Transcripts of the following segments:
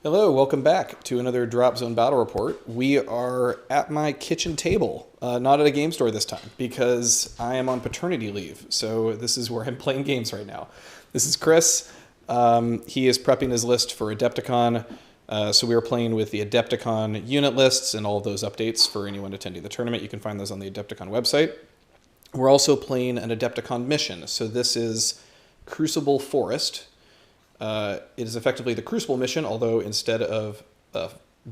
Hello, welcome back to another Dropzone Battle Report. We are at my kitchen table, not at a game store this time, because I am on paternity leave, so this is where I'm playing games right now. This is Chris. He is prepping his list for Adepticon, so we are playing with the Adepticon unit lists and all of those updates for anyone attending the tournament. You can find those on the Adepticon website. We're also playing an Adepticon mission, so this is Crucible Forest. It is effectively the Crucible mission, although instead of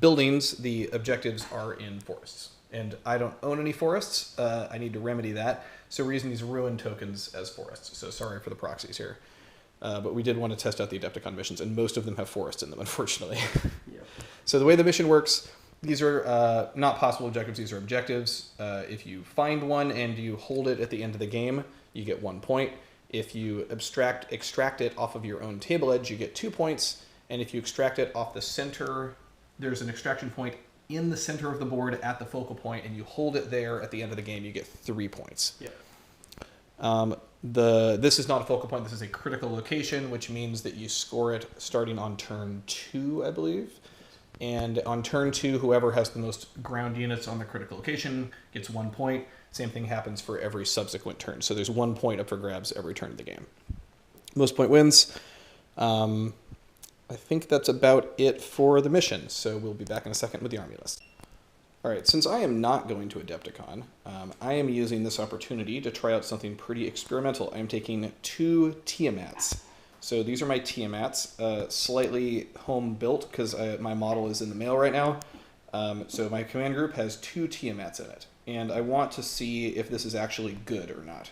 buildings, the objectives are in forests. And I don't own any forests. I need to remedy that. So we're using these ruin tokens as forests. So sorry for the proxies here. But we did want to test out the Adepticon missions, and most of them have forests in them, unfortunately. Yep. So the way the mission works, these are not possible objectives. These are objectives. If you find one and you hold it at the end of the game, you get 1 point. If you extract it off of your own table edge, you get 2 points. And if you extract it off the center, there's an extraction point in the center of the board at the focal point, and you hold it there at the end of the game, you get 3 points. Yeah. This is not a focal point. This is a critical location, which means that you score it starting on turn 2, I believe. And on turn 2, whoever has the most ground units on the critical location gets 1 point. Same thing happens for every subsequent turn. So there's 1 point up for grabs every turn of the game. Most point wins. I think that's about it for the mission. So we'll be back in a second with the army list. All right, since I am not going to Adepticon, I am using this opportunity to try out something pretty experimental. I am taking 2 Tiamats. So these are my Tiamats, slightly home built because my model is in the mail right now. So my command group has 2 Tiamats in it. And I want to see if this is actually good or not.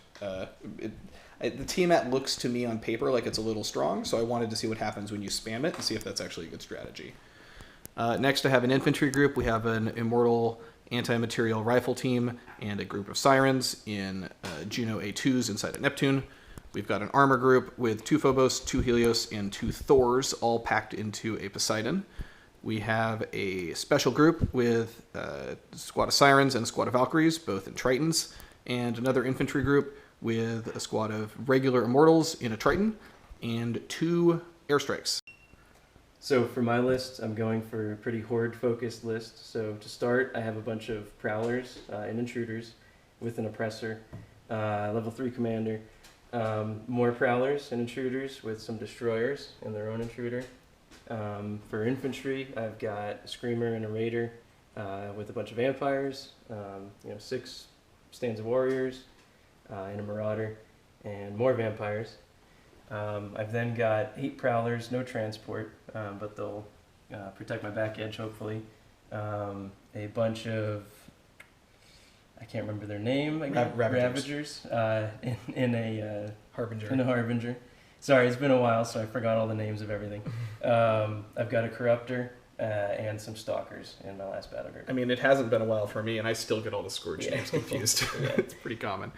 The Tiamat looks to me on paper like it's a little strong, so I wanted to see what happens when you spam it and see if that's actually a good strategy. Next, I have an infantry group. We have an Immortal anti-material rifle team and a group of Sirens in Juno A2s inside of Neptune. We've got an armor group with 2 Phobos, 2 Helios, and 2 Thors, all packed into a Poseidon. We have a special group with a squad of Sirens and a squad of Valkyries, both in Tritons, and another infantry group with a squad of regular Immortals in a Triton, and 2 airstrikes. So for my list, I'm going for a pretty horde-focused list. So to start, I have a bunch of Prowlers and Intruders with an Oppressor, level 3 Commander, more Prowlers and Intruders with some Destroyers and their own Intruder. For infantry, I've got a Screamer and a Raider with a bunch of Vampires, 6 stands of Warriors, and a Marauder, and more Vampires. I've then got 8 Prowlers, no transport, but they'll protect my back edge, hopefully. A bunch of, I can't remember their name, Ravagers in a Harbinger. In a Harbinger. Sorry, it's been a while, so I forgot all the names of everything. I've got a Corruptor and some Stalkers in my last battle group. I mean, it hasn't been a while for me, and I still get all the Scourge names confused. Yeah. It's pretty common.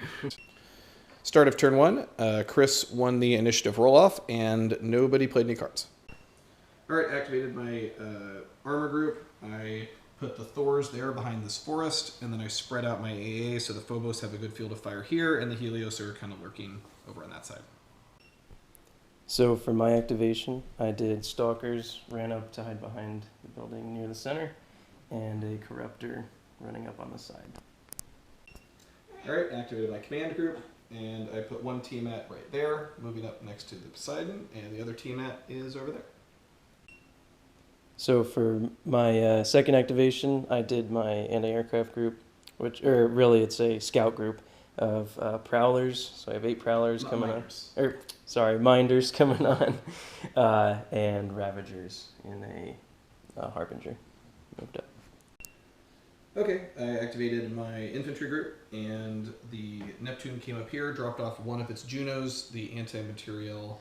Start of turn 1, Chris won the initiative roll-off, and nobody played any cards. All right, activated my armor group. I put the Thors there behind this forest, and then I spread out my AA so the Phobos have a good field of fire here, and the Helios are kind of lurking over on that side. So for my activation, I did Stalkers, ran up to hide behind the building near the center, and a Corruptor running up on the side. All right, activated my command group, and I put 1 Tiamat right there, moving up next to the Poseidon, and the other Tiamat is over there. So for my second activation, I did my anti-aircraft group, really it's a scout group of Prowlers. So I have 8 Prowlers coming on. Minders coming on, and Ravagers in a Harbinger. Moved up. Okay, I activated my infantry group, and the Neptune came up here, dropped off 1 of its Junos. The anti-material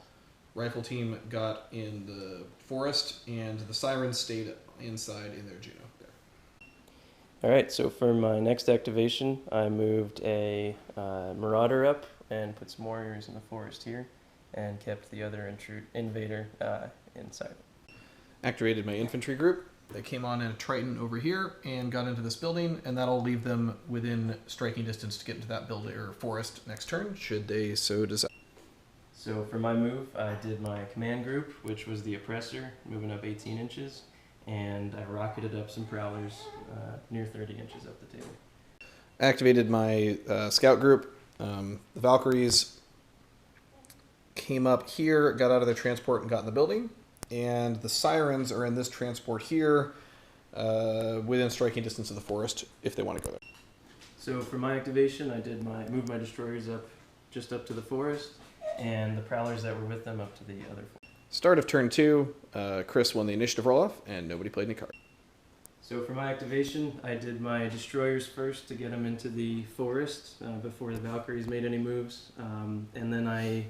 rifle team got in the forest, and the Sirens stayed inside in their Juno there. All right, so for my next activation, I moved a Marauder up and put some Warriors in the forest here, and kept the other Invader inside. Activated my infantry group. They came on in a Triton over here and got into this building, and that'll leave them within striking distance to get into that building or forest next turn, should they so desire. So for my move, I did my command group, which was the oppressor, moving up 18 inches, and I rocketed up some prowlers near 30 inches up the table. Activated my scout group. The Valkyries came up here, got out of their transport, and got in the building. And the Sirens are in this transport here, within striking distance of the forest, if they want to go there. So for my activation, I did moved my destroyers up, just up to the forest, and the prowlers that were with them up to the other forest. Start of turn 2, Chris won the initiative roll-off, and nobody played any cards. So for my activation, I did my destroyers first to get them into the forest before the Valkyries made any moves. And then I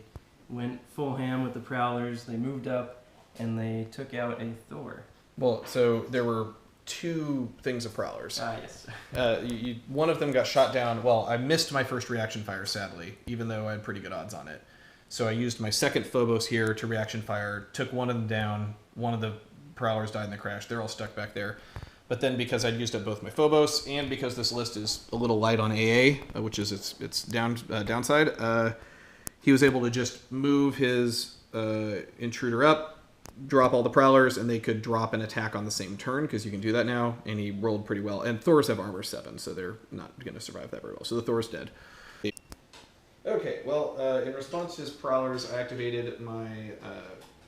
went full ham with the prowlers. They moved up, and they took out a Thor. Well, so there were two things of prowlers. Yes. One of them got shot down. Well, I missed my first reaction fire, sadly, even though I had pretty good odds on it. So I used my second Phobos here to reaction fire, took one of them down. One of the prowlers died in the crash. They're all stuck back there. But then because I'd used up both my Phobos, and because this list is a little light on AA, which is its downside, he was able to just move his intruder up, drop all the prowlers, and they could drop an attack on the same turn, because you can do that now, and he rolled pretty well. And Thors have armor 7, so they're not going to survive that very well. So the Thor's dead. Okay, well, in response to his prowlers, I activated my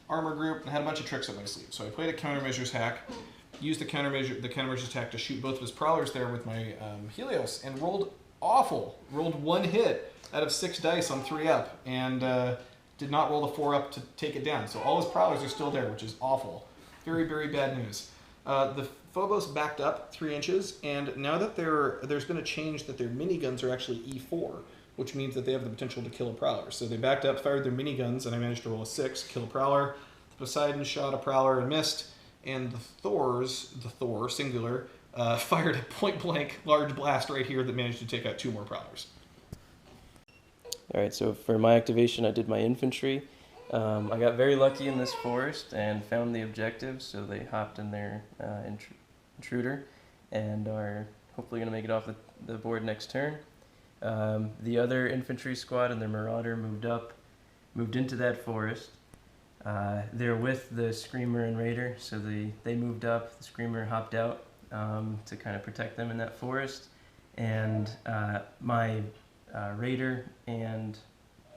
armor group and had a bunch of tricks up my sleeve. So I played a countermeasures hack, used the countermeasures attack to shoot both of his prowlers there with my Helios, and rolled awful. Rolled 1 hit out of 6 dice on 3 up, and did not roll the 4 up to take it down. So all his prowlers are still there, which is awful. Very, very bad news. The Phobos backed up 3 inches, and now that there's been a change that their miniguns are actually E4, which means that they have the potential to kill a prowler. So they backed up, fired their miniguns, and I managed to roll a 6, kill a prowler. The Poseidon shot a prowler and missed, and the Thor, singular, fired a point-blank large blast right here that managed to take out 2 more prowlers. All right, so for my activation, I did my infantry. I got very lucky in this forest and found the objectives, so they hopped in their intruder and are hopefully going to make it off the board next turn. The other infantry squad and their marauder moved into that forest. They're with the Screamer and Raider, so they moved up. The Screamer hopped out to kind of protect them in that forest. And my Raider and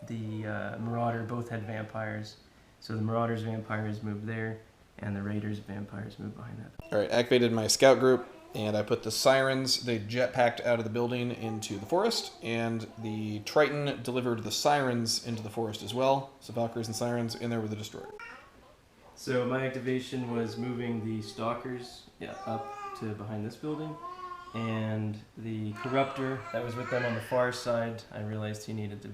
the Marauder both had vampires. So the Marauder's vampires moved there, and the Raider's vampires moved behind that. All right, activated my scout group, and I put the Sirens, they jetpacked out of the building into the forest, and the Triton delivered the Sirens into the forest as well. So Valkyries and Sirens in there with the Destroyer. So my activation was moving the Stalkers up to behind this building, and the Corruptor that was with them on the far side, I realized he needed to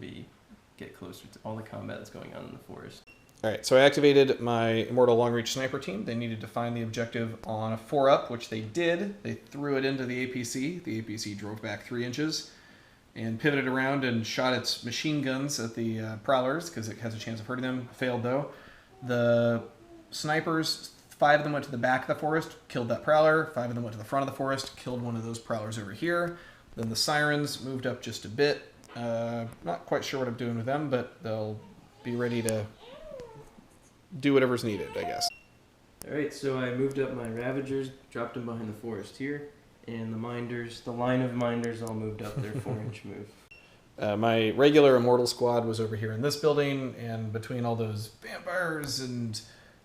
get closer to all the combat that's going on in the forest. All right, so I activated my Immortal Long-Reach Sniper team. They needed to find the objective on a 4-up, which they did. They threw it into the APC. The APC drove back 3 inches and pivoted around and shot its machine guns at the prowlers because it has a chance of hurting them. Failed, though. The snipers, 5 of them went to the back of the forest, killed that prowler. 5 of them went to the front of the forest, killed one of those prowlers over here. Then the Sirens moved up just a bit. Not quite sure what I'm doing with them, but they'll be ready to do whatever's needed, I guess. Alright, so I moved up my Ravagers, dropped them behind the forest here, and the line of Minders all moved up their 4-inch move. My regular Immortal squad was over here in this building, and between all those vampires and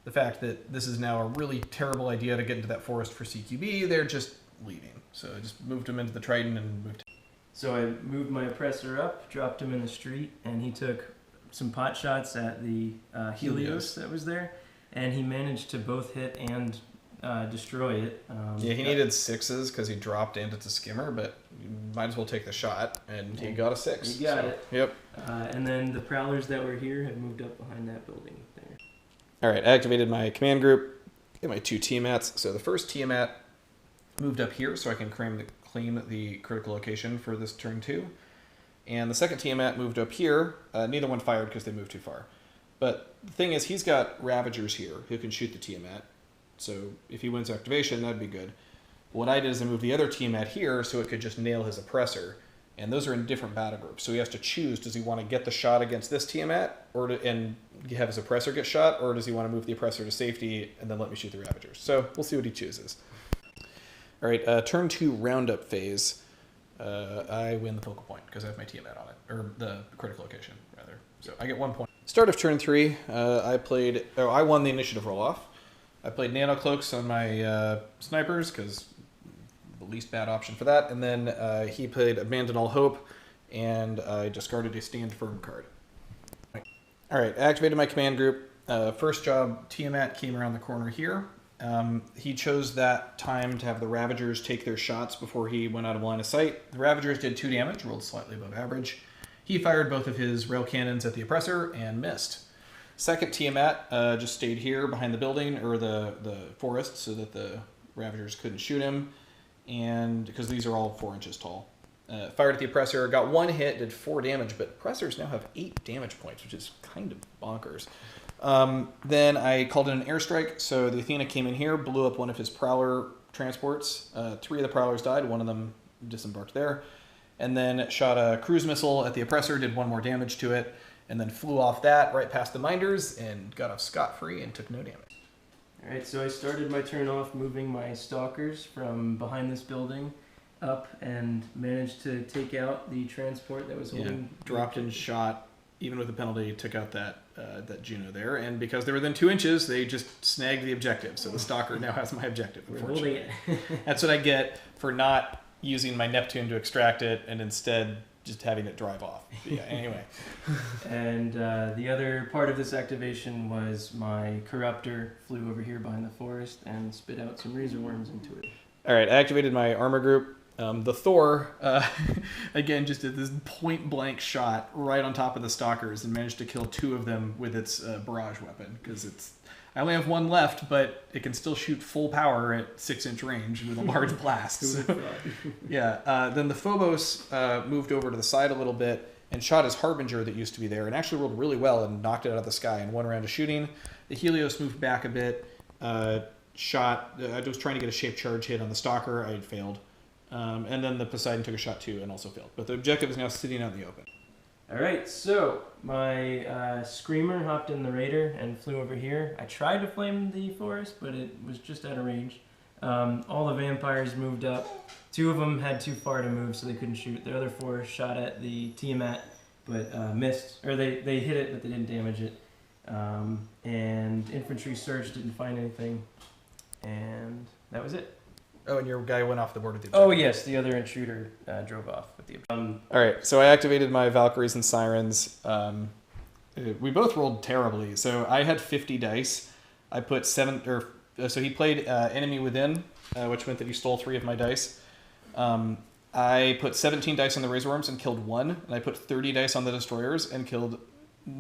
the fact that this is now a really terrible idea to get into that forest for CQB, they're just leaving. So I just moved them into the Triton and moved. So I moved my Oppressor up, dropped him in the street, and he took some pot shots at the Helios that was there, and he managed to both hit and destroy it. Yeah, he needed 6s because he dropped and it's a skimmer, but you might as well take the shot, and he got a 6. He got it. Yep. And then the Prowlers that were here had moved up behind that building there. All right, I activated my command group, get my 2 Tiamats. So the first Tiamat moved up here so I can claim the critical location for this turn 2. And the second Tiamat moved up here. Neither one fired because they moved too far. But the thing is, he's got Ravagers here who can shoot the Tiamat. So if he wins activation, that'd be good. What I did is I moved the other Tiamat here so it could just nail his Oppressor. And those are in different battle groups. So he has to choose, does he want to get the shot against this Tiamat and have his oppressor get shot, or does he want to move the oppressor to safety and then let me shoot the Ravagers? So we'll see what he chooses. All right, turn 2 roundup phase. I win the focal point because I have my Tiamat on it, or the critical location, rather. So I get 1 point. Start of turn 3, I won the initiative roll-off. I played Nano Cloaks on my snipers because the least bad option for that. And then he played Abandon All Hope, and I discarded a Stand Firm card. All right, activated my command group. First job, Tiamat came around the corner here. He chose that time to have the Ravagers take their shots before he went out of line of sight. The Ravagers did 2 damage, rolled slightly above average. He fired both of his rail cannons at the oppressor and missed. Second Tiamat just stayed here behind the building, or the forest, so that the Ravagers couldn't shoot him, and because these are all 4 inches tall. Fired at the oppressor, got 1 hit, did 4 damage, but oppressors now have 8 damage points, which is kind of bonkers. Then I called in an airstrike, so the Athena came in here, blew up one of his Prowler transports. 3 of the Prowlers died, one of them disembarked there. And then shot a cruise missile at the oppressor, did 1 more damage to it, and then flew off that right past the Minders and got off scot-free and took no damage. Alright, so I started my turn off moving my Stalkers from behind this building up and managed to take out the transport that was holding... Dropped and shot, even with the penalty, took out that Juno there. And because they were within 2 inches, they just snagged the objective. So the Stalker now has my objective, unfortunately. We're holding it. That's what I get for not using my Neptune to extract it and instead just having it drive off. But yeah, anyway. And the other part of this activation was my Corruptor flew over here behind the forest and spit out some Razor Worms into it. All right, I activated my armor group. The Thor, again, just did this point-blank shot right on top of the Stalkers and managed to kill 2 of them with its barrage weapon, because I only have 1 left, but it can still shoot full power at 6-inch range with a large blast. So, yeah. Then the Phobos moved over to the side a little bit and shot his Harbinger that used to be there, and actually rolled really well and knocked it out of the sky in 1 round of shooting. The Helios moved back a bit, shot. I was trying to get a shaped charge hit on the Stalker. I had failed. And then the Poseidon took a shot too and also failed. But the objective is now sitting out in the open. Alright, so my Screamer hopped in the Raider and flew over here. I tried to flame the forest, but it was just out of range. All the Vampires moved up. 2 of them had too far to move, so they couldn't shoot. The other 4 shot at the Tiamat, but missed. Or they hit it, but they didn't damage it. And Infantry Surge didn't find anything. And that was it. Oh, and your guy went off the board with the objective. Oh, yes, the other intruder drove off with the objective. All right, so I activated my Valkyries and Sirens. We both rolled terribly. So I had 50 dice. I put 7, so he played Enemy Within, which meant that he stole 3 of my dice. I put 17 dice on the Razor Worms and killed 1, and I put 30 dice on the Destroyers and killed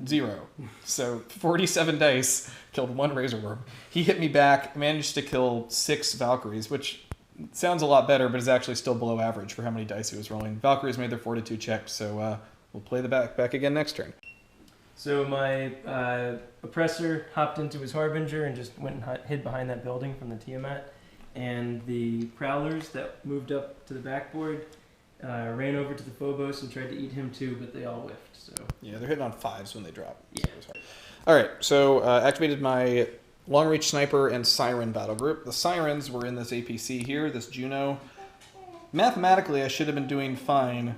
0. So 47 dice, killed 1 Razor Worm. He hit me back, managed to kill 6 Valkyries, which sounds a lot better, but is actually still below average for how many dice he was rolling. Valkyries made their Fortitude check, so we'll play the back again next turn. So my Oppressor hopped into his Harbinger and just went and hid behind that building from the Tiamat. And the Prowlers that moved up to the backboard ran over to the Phobos and tried to eat him too, but they all whiffed. So yeah, they're hitting on 5s when they drop. Yeah. All right, so activated my Long Reach Sniper and Siren battle group. The Sirens were in this APC here, this Juno. Mathematically, I should have been doing fine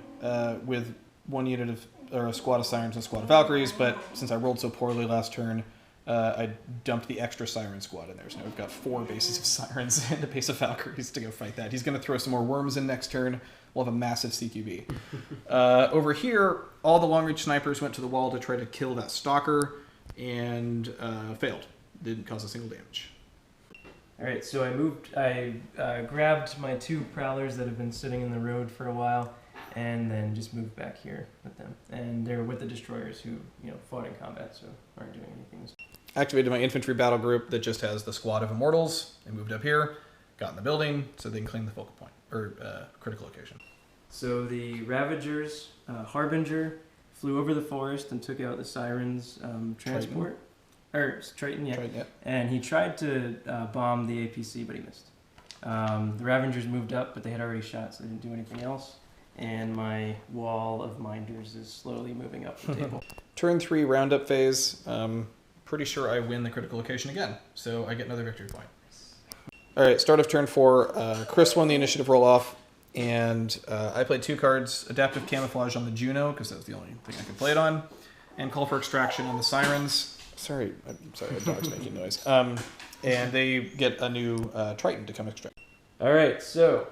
with 1 unit of, or a squad of Sirens and a squad of Valkyries, but since I rolled so poorly last turn, I dumped the extra Siren squad in there. So now we've got 4 bases of Sirens and a base of Valkyries to go fight that. He's going to throw some more Worms in next turn. We'll have a massive CQB. Over here, all the Long Reach Snipers went to the wall to try to kill that Stalker and failed. Didn't cause a single damage. Alright, so I grabbed my 2 Prowlers that have been sitting in the road for a while, and then just moved back here with them. And they're with the Destroyers who, fought in combat, so aren't doing anything. Activated my infantry battle group that just has the squad of Immortals. They moved up here, got in the building, so they can claim the focal point, or critical location. So the Ravagers, Harbinger, flew over the forest and took out the Sirens transport. Triton, yeah. Triton, yeah. And he tried to bomb the APC, but he missed. The Ravagers moved up, but they had already shot, so they didn't do anything else. and my wall of minders is slowly moving up the table. Turn 3 roundup phase. Pretty sure I win the critical location again, so I get another victory point. All right, start of turn 4. Chris won the initiative roll-off, and I played 2 cards. Adaptive Camouflage on the Juno, because that was the only thing I could play it on, and Call for Extraction on the Sirens. Sorry, the dog's making noise. And they get a new Triton to come extract. All right, so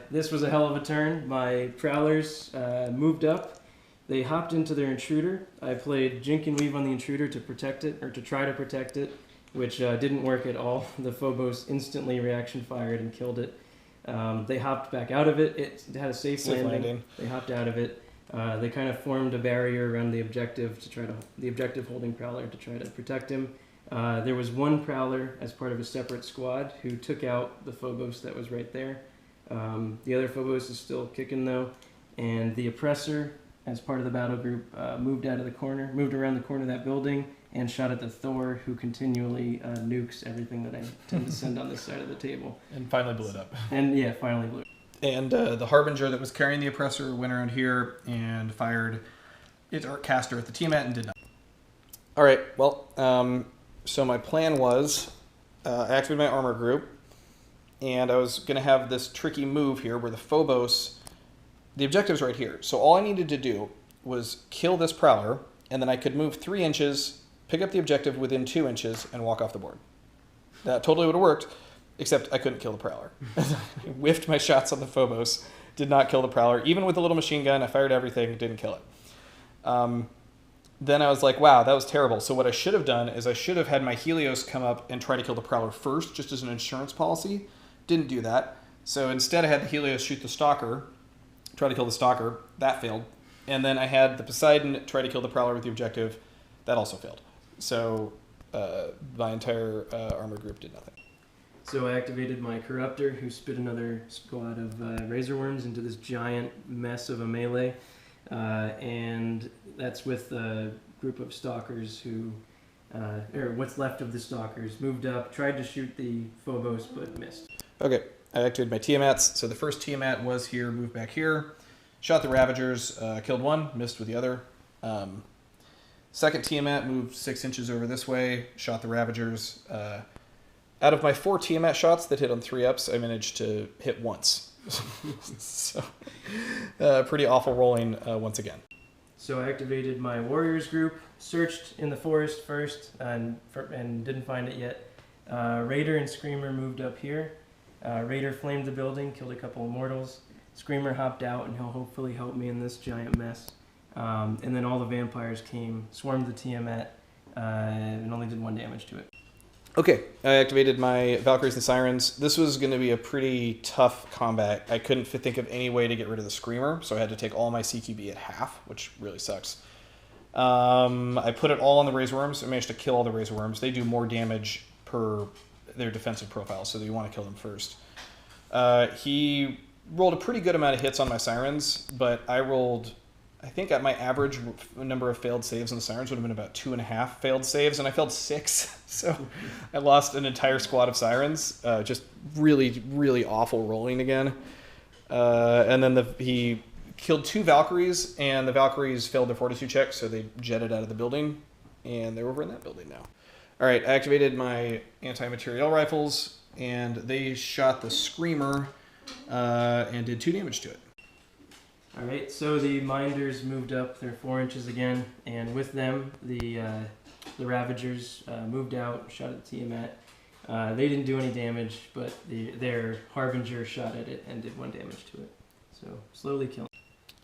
this was a hell of a turn. My Prowlers moved up. They hopped into their Intruder. I played Jink and Weave on the Intruder to protect it, or to try to protect it, which didn't work at all. The Phobos instantly reaction fired and killed it. They hopped back out of it. It had a safe landing. They hopped out of it. They kind of formed a barrier around the objective the objective holding Prowler to try to protect him. There was one Prowler as part of a separate squad who took out the Phobos that was right there. The other Phobos is still kicking though, and the Oppressor, as part of the battle group, moved around the corner of that building and shot at the Thor, who continually nukes everything that I tend to send on this side of the table. And finally blew it up. And yeah, finally blew it. And the Harbinger that was carrying the Oppressor went around here and fired its Arc Caster at the Tiamat and did nothing. All right, well, so my plan was I activated my armor group, and I was going to have this tricky move here where the Phobos, the objective's right here. So all I needed to do was kill this Prowler, and then I could move 3 inches, pick up the objective within 2 inches, and walk off the board. That totally would have worked, except I couldn't kill the Prowler. I whiffed my shots on the Phobos, did not kill the Prowler. Even with the little machine gun, I fired everything, didn't kill it. Then I was like, wow, that was terrible. So what I should have done is I should have had my Helios come up and try to kill the Prowler first, just as an insurance policy. Didn't do that. So instead I had the Helios shoot the Stalker, try to kill the Stalker. That failed. And then I had the Poseidon try to kill the Prowler with the objective. That also failed. So my entire armor group did nothing. So I activated my Corruptor, who spit another squad of Razor Worms into this giant mess of a melee. And that's with a group of Stalkers who, or what's left of the Stalkers, moved up, tried to shoot the Phobos, but missed. Okay, I activated my Tiamats. So the first Tiamat was here, moved back here, shot the Ravagers, killed one, missed with the other. Second Tiamat moved 6 inches over this way, shot the Ravagers. Out of my 4 Tiamat shots that hit on 3-ups, I managed to hit once. So, pretty awful rolling once again. So I activated my Warriors group, searched in the forest first, and didn't find it yet. Raider and Screamer moved up here. Raider flamed the building, killed a couple of mortals. Screamer hopped out, and he'll hopefully help me in this giant mess. And then all the vampires came, swarmed the Tiamat, and only did 1 damage to it. Okay, I activated my Valkyries and Sirens. This was going to be a pretty tough combat. I couldn't think of any way to get rid of the Screamer, so I had to take all my CQB at half, which really sucks. I put it all on the Razor Worms. I managed to kill all the Razor Worms. They do more damage per their defensive profile, so you want to kill them first. He rolled a pretty good amount of hits on my Sirens, but I rolled, I think at my average number of failed saves on the Sirens would have been about 2.5 failed saves, and I failed 6. So I lost an entire squad of Sirens. Just really, really awful rolling again. And then he killed 2 Valkyries, and the Valkyries failed their Fortitude check, so they jetted out of the building, and they're over in that building now. All right, I activated my anti-materiel rifles, and they shot the Screamer and did 2 damage to it. Alright, so the Minders moved up, they're 4 inches again, and with them, the Ravagers moved out, shot at the Tiamat. They didn't do any damage, but their Harbinger shot at it and did 1 damage to it. So, slowly killing.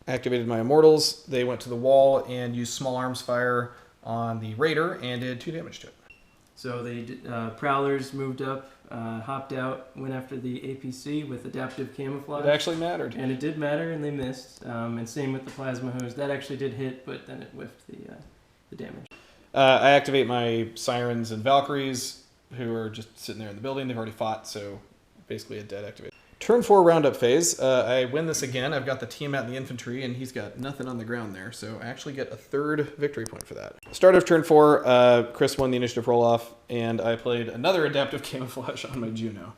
I activated my Immortals, they went to the wall and used small arms fire on the Raider and did 2 damage to it. So the Prowlers moved up, hopped out, went after the APC with adaptive camouflage. It actually mattered. And it did matter, and they missed. And same with the Plasma Hose. That actually did hit, but then it whiffed the damage. I activate my Sirens and Valkyries, who are just sitting there in the building. They've already fought, so basically a dead activate. Turn 4 roundup phase. I win this again. I've got the Tiamat in the infantry, and he's got nothing on the ground there, so I actually get a 3rd victory point for that. Start of turn 4, Chris won the initiative roll-off, and I played another adaptive camouflage on my Juno.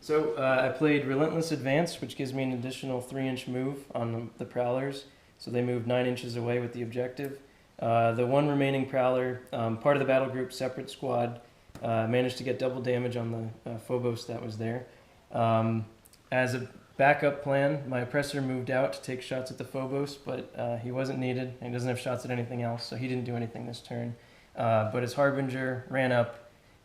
So I played Relentless Advance, which gives me an additional 3-inch move on the Prowlers. So they moved 9 inches away with the objective. The one remaining Prowler, part of the battle group, separate squad, managed to get double damage on the Phobos that was there. As a backup plan, my Oppressor moved out to take shots at the Phobos, but he wasn't needed, and he doesn't have shots at anything else, so he didn't do anything this turn. But his Harbinger ran up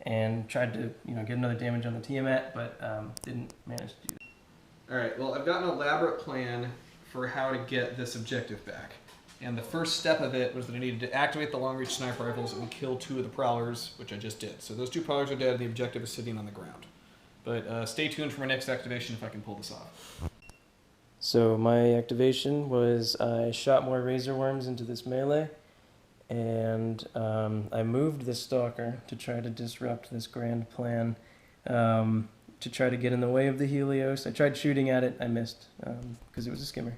and tried to get another damage on the Tiamat, but didn't manage to do that. All right, well, I've got an elaborate plan for how to get this objective back. And the first step of it was that I needed to activate the long-reach sniper rifles and kill 2 of the Prowlers, which I just did. So those 2 Prowlers are dead, and the objective is sitting on the ground. But stay tuned for my next activation if I can pull this off. So my activation was I shot more Razor Worms into this melee, and I moved the Stalker to try to disrupt this grand plan, to try to get in the way of the Helios. I tried shooting at it, I missed, because it was a skimmer.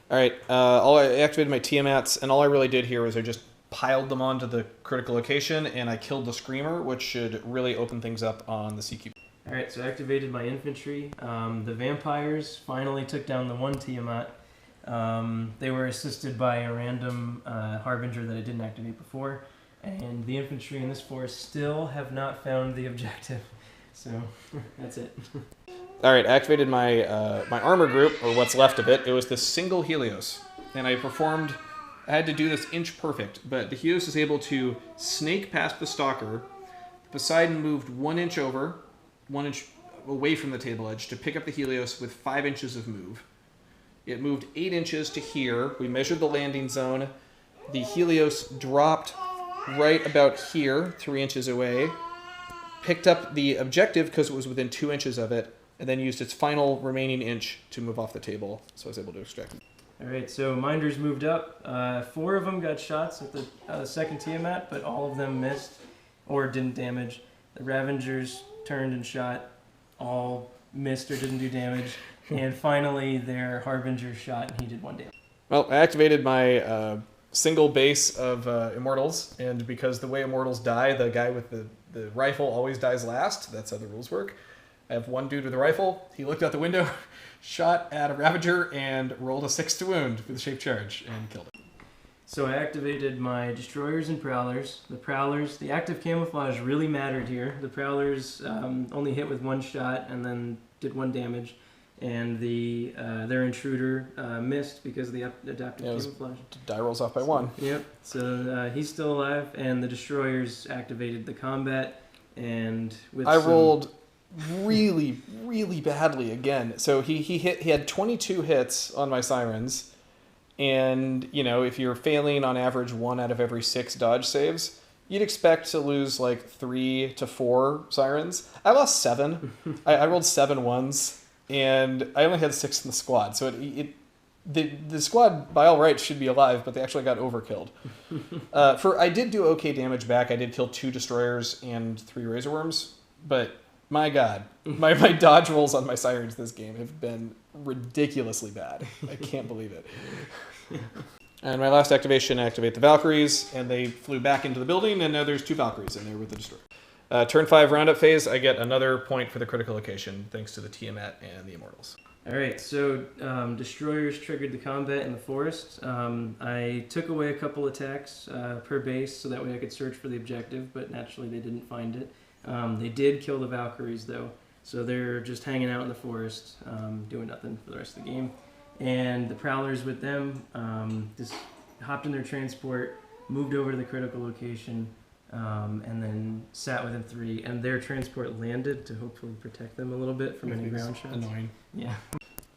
All right, I activated my Tiamats, and all I really did here was I just piled them onto the critical location, and I killed the Screamer, which should really open things up on the CQ. All right, so I activated my infantry. The vampires finally took down the one Tiamat. They were assisted by a random Harbinger that I didn't activate before, and the infantry in this force still have not found the objective. So that's it. All right, I activated my my armor group, or what's left of it. It was this single Helios, and I had to do this inch perfect, but the Helios is able to snake past the Stalker. Poseidon moved 1 inch over, 1 inch away from the table edge to pick up the Helios with 5 inches of move. It moved 8 inches to here. We measured the landing zone. The Helios dropped right about here, 3 inches away, picked up the objective because it was within 2 inches of it, and then used its final remaining inch to move off the table, so I was able to extract it. All right, so Minders moved up. 4 of them got shots at the second Tiamat, but all of them missed or didn't damage. The Ravengers turned and shot, all missed or didn't do damage. And finally, their Harbinger shot, and he did 1 damage. Well, I activated my single base of Immortals, and because the way Immortals die, the guy with the rifle always dies last. That's how the rules work. I have 1 dude with a rifle. He looked out the window, shot at a Ravager, and rolled a 6 to wound with a shape charge, and killed it. So I activated my Destroyers and Prowlers. The Prowlers, the active camouflage really mattered here. The Prowlers only hit with 1 shot and then did 1 damage. And their Intruder missed because of the adaptive camouflage. Die rolls off by 1. Yep, so he's still alive, and the Destroyers activated the combat, and with I rolled really, really badly again. So he had 22 hits on my Sirens, and if you're failing on average 1 out of every 6 dodge saves, you'd expect to lose like 3 to 4 Sirens. I lost 7. I rolled 7 ones, and I only had 6 in the squad. So the squad by all rights should be alive, but they actually got overkilled. I did do okay damage back. I did kill 2 Destroyers and 3 Razor Worms, but my God, my dodge rolls on my Sirens this game have been ridiculously bad. I can't believe it. And my last activation, I activate the Valkyries, and they flew back into the building, and now there's 2 Valkyries in there with the Destroyer. Turn 5 roundup phase, I get another point for the critical location, thanks to the Tiamat and the Immortals. Alright, so Destroyers triggered the combat in the forest. I took away a couple attacks per base, so that way I could search for the objective, but naturally they didn't find it. They did kill the Valkyries, though, so they're just hanging out in the forest, doing nothing for the rest of the game. And the Prowlers with them just hopped in their transport, moved over to the critical location, and then sat within 3, and their transport landed to hopefully protect them a little bit from any ground shots. Annoying. Yeah.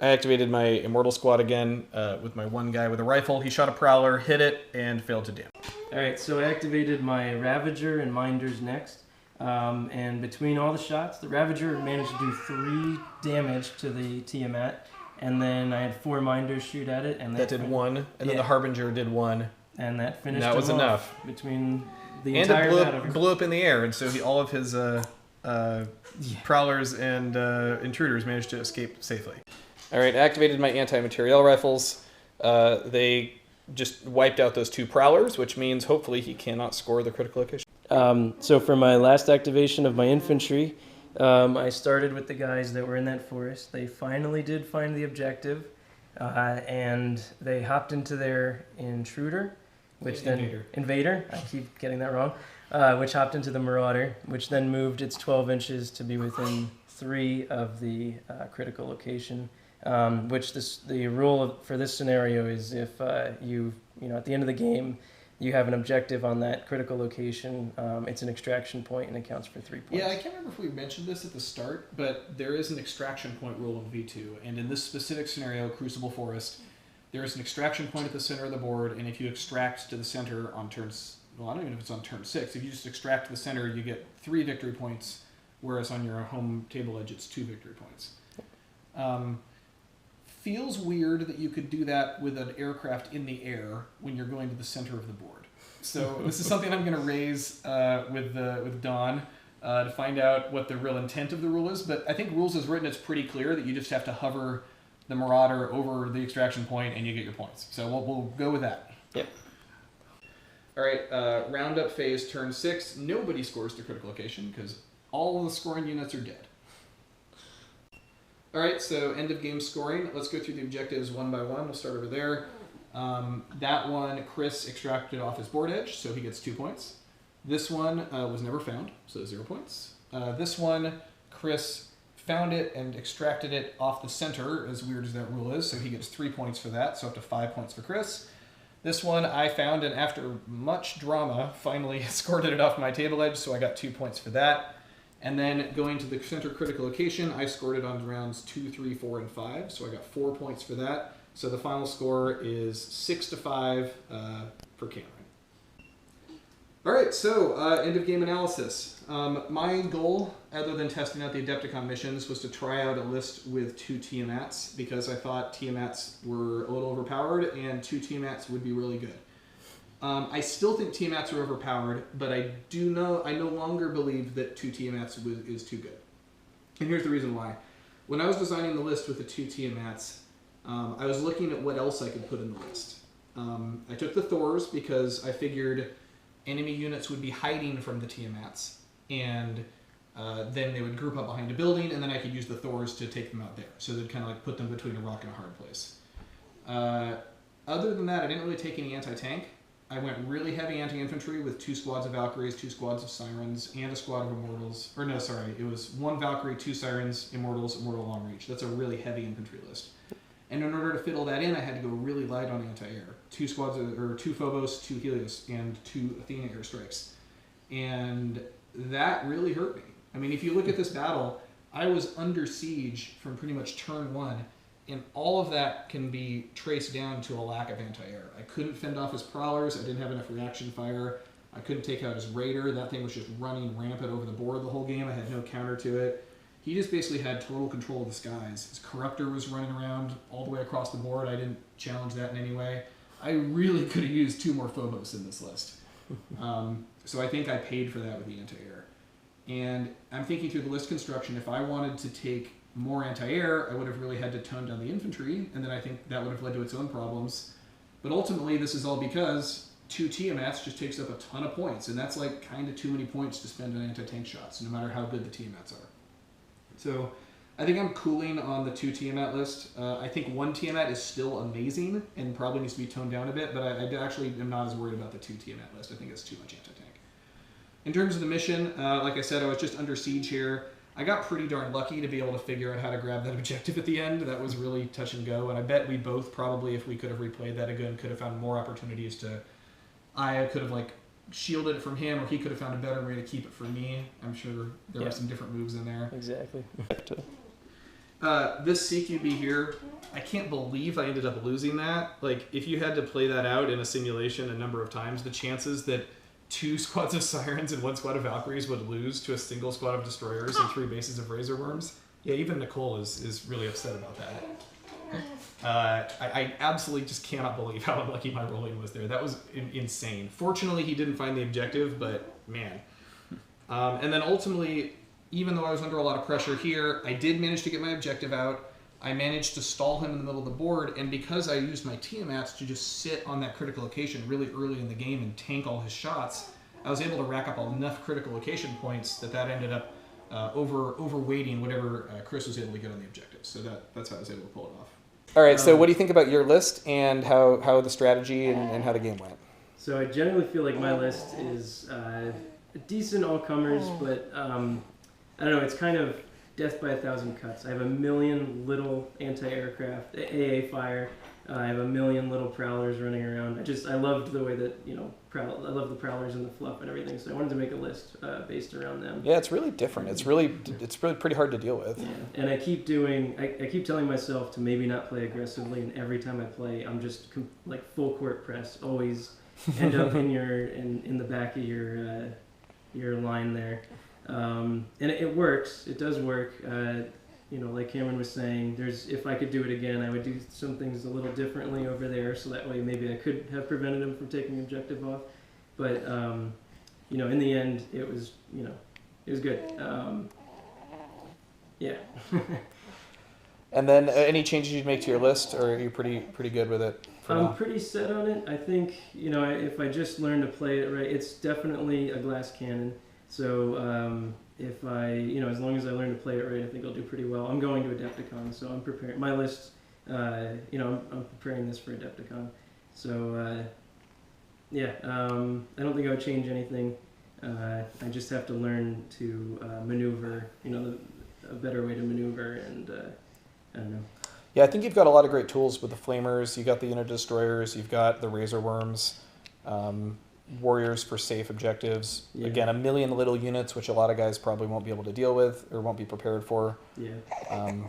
I activated my Immortal Squad again with my 1 guy with a rifle. He shot a Prowler, hit it, and failed to damage. Alright, so I activated my Ravager and Minders next. And between all the shots, the Ravager managed to do 3 damage to the Tiamat, and then I had 4 Minders shoot at it, and that did 1, and then the Harbinger did 1, and that finished. And that was enough between the and entire it blew up in the air, and so all of his Prowlers and Intruders managed to escape safely. All right, activated my anti-materiel rifles. They just wiped out those 2 Prowlers, which means hopefully he cannot score the critical location. So for my last activation of my infantry, I started with the guys that were in that forest. They finally did find the objective, and they hopped into their intruder, which then invader. I keep getting that wrong. Which hopped into the marauder, which then moved its 12 inches to be within 3 of the critical location. The rule for this scenario is if you at the end of the game, you have an objective on that critical location, it's an extraction point and it counts for 3 points. Yeah, I can't remember if we mentioned this at the start, but there is an extraction point rule in V2, and in this specific scenario, Crucible Forest, there is an extraction point at the center of the board, and if you extract to the center on turns, well, I don't even know if it's on turn 6, if you just extract to the center, you get 3 victory points, whereas on your home table edge, it's 2 victory points. Feels weird that you could do that with an aircraft in the air when you're going to the center of the board. So this is something I'm going to raise with Don to find out what the real intent of the rule is. But I think rules as written, it's pretty clear that you just have to hover the Marauder over the extraction point and you get your points. So we'll go with that. Yep. All right, roundup phase, turn 6. Nobody scores the critical location because all of the scoring units are dead. All right, so end of game scoring. Let's go through the objectives one by one. We'll start over there. That one, Chris extracted off his board edge, so he gets 2 points. This one was never found, so 0 points. This one, Chris found it and extracted it off the center, as weird as that rule is, so he gets 3 points for that, so up to 5 points for Chris. This one I found, and after much drama, finally escorted it off my table edge, so I got 2 points for that. And then going to the center critical location, I scored it on rounds 2, 3, 4, and 5, so I got 4 points for that. So the final score is 6-5 for Cameron. All right, so end of game analysis. My goal, other than testing out the Adepticon missions, was to try out a list with 2 Tiamats because I thought Tiamats were a little overpowered and 2 Tiamats would be really good. I still think Tiamats are overpowered, but I no longer believe that 2 Tiamats is too good. And here's the reason why. When I was designing the list with the 2 Tiamats, I was looking at what else I could put in the list. I took the Thors because I figured enemy units would be hiding from the Tiamats, and then they would group up behind a building, and then I could use the Thors to take them out there. So they'd kind of like put them between a rock and a hard place. Other than that, I didn't really take any anti-tank. I went really heavy anti-infantry with 2 squads of Valkyries, 2 squads of Sirens, and a squad of Immortals. Or no, sorry, it was 1 Valkyrie, 2 Sirens, Immortals, Immortal Long Reach. That's a really heavy infantry list. And in order to fit all that in, I had to go really light on anti-air. 2 squads, or 2 Phobos, 2 Helios, and 2 Athena airstrikes. And that really hurt me. I mean, if you look at this battle, I was under siege from pretty much turn 1, and all of that can be traced down to a lack of anti-air. I couldn't fend off his prowlers, I didn't have enough reaction fire, I couldn't take out his raider, that thing was just running rampant over the board the whole game, I had no counter to it. He just basically had total control of the skies. His Corruptor was running around all the way across the board, I didn't challenge that in any way. I really could have used 2 more Phobos in this list. So I think I paid for that with the anti-air. And I'm thinking through the list construction, if I wanted to take more anti-air, I would have really had to tone down the infantry, and then I think that would have led to its own problems. But ultimately, this is all because 2 Tiamats just takes up a ton of points, and that's like kind of too many points to spend on anti-tank shots, no matter how good the Tiamats are. So I think I'm cooling on the 2 Tiamat list. I think 1 Tiamat is still amazing and probably needs to be toned down a bit, but I actually am not as worried about the 2 Tiamat list. I think it's too much anti-tank. In terms of the mission, like I said, I was just under siege here. I got pretty darn lucky to be able to figure out how to grab that objective at the end. That was really touch and go, and I bet we both probably, if we could have replayed that again, could have found more opportunities to... I could have like shielded it from him, or he could have found a better way to keep it from me. I'm sure there were some different moves in there. Exactly. This CQB here, I can't believe I ended up losing that. Like, if you had to play that out in a simulation a number of times, the chances that 2 squads of Sirens and 1 squad of Valkyries would lose to a single squad of Destroyers and 3 bases of Razor Worms. Yeah, even Nicole is really upset about that. I absolutely just cannot believe how unlucky my rolling was there. That was insane. Fortunately, he didn't find the objective, but man. And then ultimately, even though I was under a lot of pressure here, I did manage to get my objective out. I managed to stall him in the middle of the board, and because I used my Tiamats to just sit on that critical location really early in the game and tank all his shots, I was able to rack up enough critical location points that ended up overweighting whatever Chris was able to get on the objectives. So that's how I was able to pull it off. All right, so what do you think about your list and how the strategy and how the game went? So I generally feel like my list is decent all-comers, but I don't know, it's kind of death by 1,000 cuts. I have a million little anti-aircraft, AA fire. I have a million little prowlers running around. I loved the way that, I love the prowlers and the fluff and everything, so I wanted to make a list based around them. Yeah, it's really different. It's really pretty hard to deal with. Yeah. And I keep telling myself to maybe not play aggressively, and every time I play, I'm just like full court press, always end up in the back of your line there. And it works. It does work. Like Cameron was saying, if I could do it again, I would do some things a little differently over there, so that way maybe I could have prevented him from taking objective off. But in the end, it was good. Yeah. And then any changes you'd make to your list, or are you pretty good with it? I'm pretty set on it. I think if I just learn to play it right, it's definitely a glass cannon. So if I, as long as I learn to play it right, I think I'll do pretty well. I'm going to Adepticon, so I'm preparing my list. I'm preparing this for Adepticon. So I don't think I would change anything. I just have to learn to maneuver. A better way to maneuver, and I don't know. Yeah, I think you've got a lot of great tools with the flamers. You've got the unit destroyers. You've got the razor worms. Warriors for safe objectives. Yeah. Again, a million little units, which a lot of guys probably won't be able to deal with or won't be prepared for. Yeah. And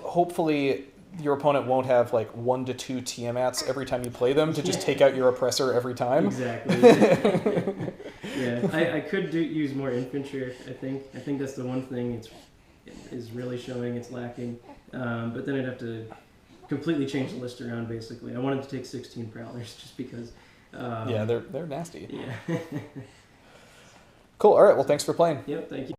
hopefully your opponent won't have like 1 to 2 Tiamats every time you play them to just take out your oppressor every time. Exactly. Yeah, I could use more infantry. I think that's the one thing is really showing it's lacking. But then I'd have to completely change the list around. Basically, I wanted to take 16 prowlers just because. Yeah, they're nasty. Yeah. Cool. All right. Well, thanks for playing. Yep. Thank you.